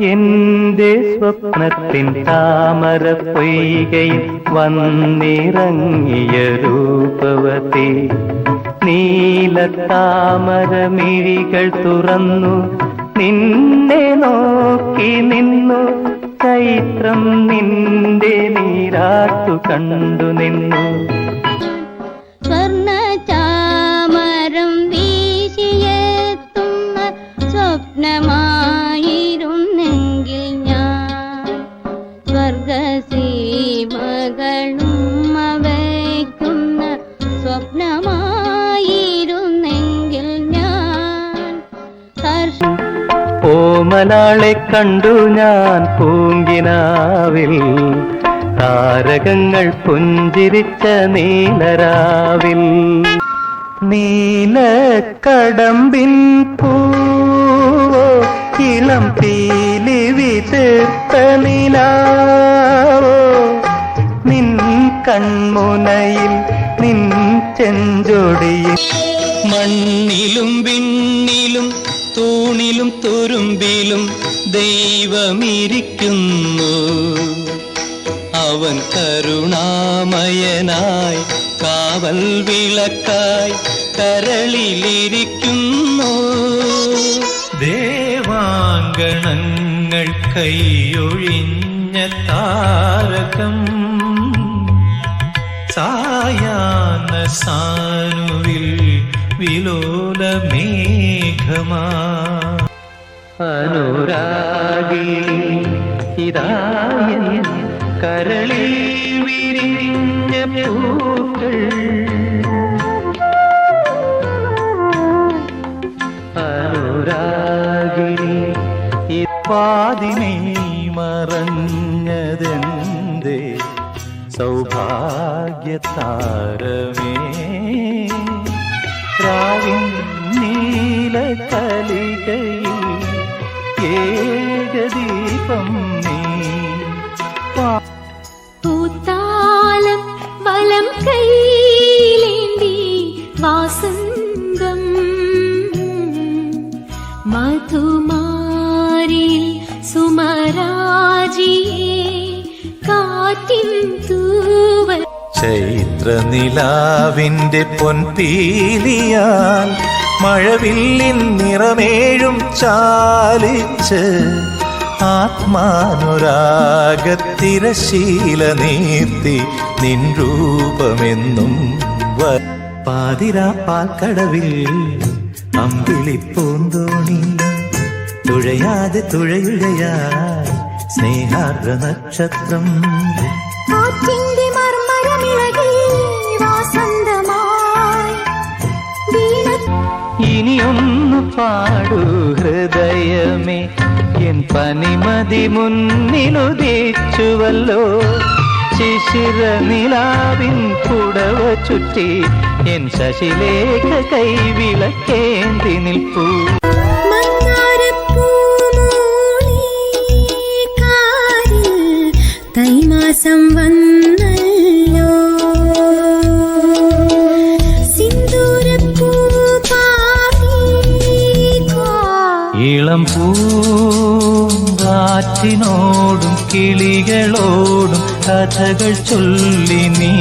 എന്റെ സ്വപ്നത്തിൻ താമര പൊയ്കയിൽ വന്നിറങ്ങിയ രൂപവതി നീലത്താമരമിഴികൾ തുറന്നു നിന്നെ നോക്കി നിന്നു. ചൈത്രം നിന്റെ നീരാട്ടു കണ്ടു നിന്നു. സ്വർണ്ണചാമരം വീശിയെത്തുന്ന സ്വപ്നമായിരുന്നെങ്കിൽ ഞാൻ സ്വർഗസീമകളും അവയ്ക്കുന്ന സ്വപ്നമായിരുന്നെങ്കിൽ ഞാൻ. ഓമനാളെ കണ്ടു ഞാൻ പൂങ്കിനാവിൽ, താരകങ്ങൾ പുഞ്ചിരിച്ച നീലരാവിൽ. നീലക്കടമ്പിൻ പൂവോ ഇളം പീലി വിതർത്ത നിലാവോ, നിൻ കൺമുനയിൽ നിൻ ചെഞ്ചൊടിയിൽ. മണ്ണിലും വിണ്ണിലും തൂണിലും തുരുമ്പിലും ദൈവമിരിക്കുന്നു. അവൻ കരുണാമയനായി കാവൽ വിളക്കായി കരളിലിരിക്കുന്നു. ദേവാങ്കണങ്ങൾ കൈയൊഴിഞ്ഞ താരകം സായാഹ്ന സാനുവിൽ വിലോല മേഘമാ. അനുരാഗിണി ഇതായൻ കരളിൽ വിരിഞ്ഞ പൂക്കൾ. അനുരാഗിണി ഇപ്പാതിനെ മറഞ്ഞതെന്തേ സൗഭാഗ്യതാരമേ. രാവിൻ നീലകലികയിൽ ഏകദീപം നീ. പൂത്താലം വലം കൈയിലേന്തി വാസന്തം മധുമാരിൽ സുമരാജിയെ കാറ്റിൻ തൂവൽ. ചൈത്രനിലാവിന്റെ പൊൻപീലിയാൽ മഴവില്ലിൻ നിറമേഴും ചാലിച്ച് ആത്മാനുരാഗത്തിരശീല നീർത്തി നിൻ രൂപമെന്നും. പാതിരാ പാൽക്കടവിൽ അമ്പിളിപ്പൂന്തോണി തുഴയാതെ തുഴയുഴയായി സ്നേഹാർദ്ര നക്ഷത്രം. ഇനിയൊന്നു പാടൂ ഹൃദയമേ, എൻ പനിമതി മുന്നിലുദിച്ചുവല്ലോ. ശിശിര നിലാവിൻ പുടവ ചുറ്റി എൻ ശശിലേഖ കൈവിളക്കേന്തി നിൽപ്പൂ. തൈമാസം വന്നല്ലോ ഇളം പൂങ്കാറ്റിനോടും കിളികളോടും കഥകൾ ചൊല്ലി നീ,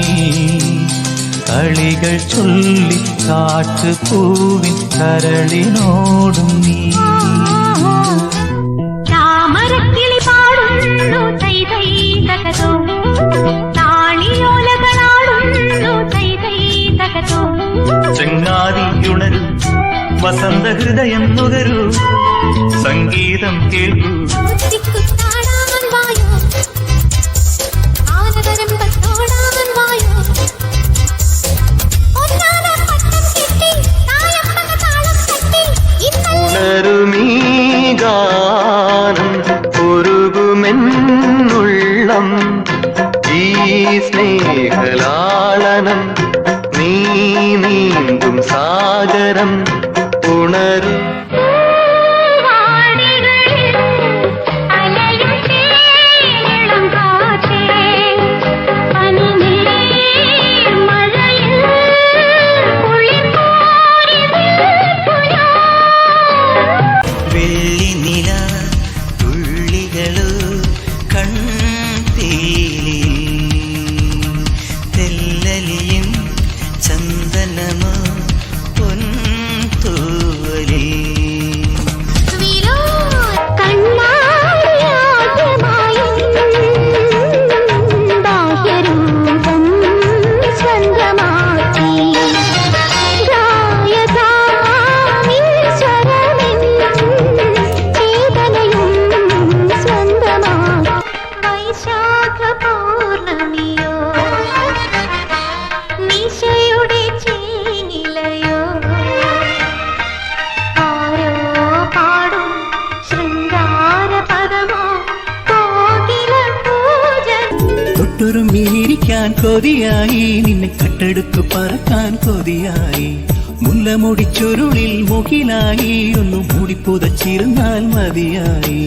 കളികൾ ചൊല്ലി കാട്ടുപൂവിൻ കരളിനോടും നീ. താമരക്കിളി പാടുന്നു തൈ തൈ തകതോ, താളിയോലകളാടുന്നു തൈ തൈ തകതോ. ചങ്ങാതിയുണരൂ വസന്ത ഹൃദയം നുകരൂ, സംഗീതം കേൾക്കൂ. ഉണരുമീ ഗാനം ഉരുകുമെന്നുള്ളം, ഈ സ്നേഹലാളനം നീ നീന്തും സാഗരം. ഉണരു വെള്ളിനില തുള്ളി കൂട്ടുറുമ്പിയിരിക്കാൻ കൊതിയായി, നിന്നെ കട്ടെടുത്തു പറക്കാൻ കൊതിയായി, മുല്ലമുടി ചുരുളിൽ മുകിലായി, ഒന്നു മൂടിപ്പുതച്ചിരുന്നാൽ മതിയായി.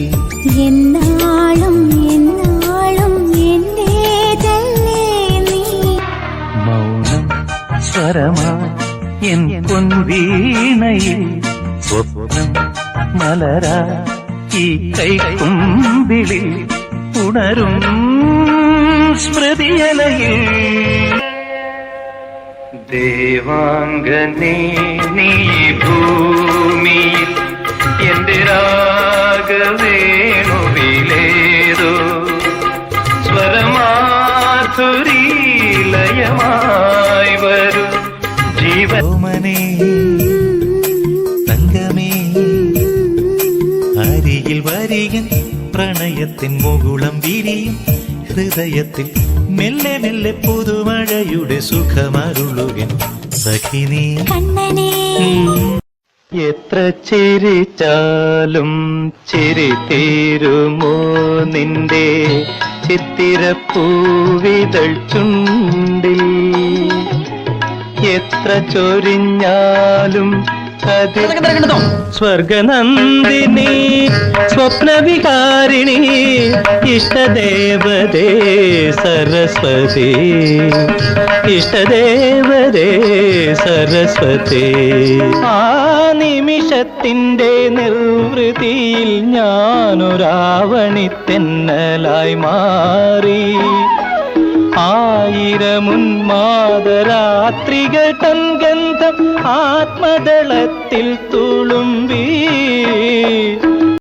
എന്നാളും എന്നാളും എന്റേതല്ലേ നീ. മൗനം സ്വരമാ എൻ പൊൻവീണയിൽ, സ്വപ്നം മലരാ ഈ കൈക്കുമ്പിളിൽ, ഉണരും സ്മൃതിയലയിൽ. ദേവാംഗനേ നീ ഭൂമിയിൽ എന്റെ രാഗവേണുവിലേതോ സ്വരമാധുരീലയമായി വരൂ ജീവൻ. ഓമനേ തങ്കമേ അരികിൽ വരികൻ, പ്രണയത്തിൻ മുകുളം വിരിയും ഹൃദയത്തിൽ, മെല്ലെ മെല്ലെ പുതുമഴയുടെ സുഖമരുളുകൻ സഖിനീ. കണ്ണനേ എത്ര ചിരിച്ചാലും ചിരി തീരുമോ നിന്റെ ചിത്തിരപ്പൂവിതൾ ചുണ്ടിൽ, എത്ര ചൊരിഞ്ഞാലും സ്വർഗനന്ദിനി സ്വപ്നവികാരിണി ഇഷ്ടദേവതേ സരസ്വതി, ഇഷ്ടദേവതേ സരസ്വതി. ആ നിമിഷത്തിന്റെ നിർവൃതിയിൽ ഞാനൊരാവണിത്തെന്നലായി മാറി, ആയിരമുന്മാദരാത്രികൾ തൻ ഗന്ധം ആത്മദളത്തിൽ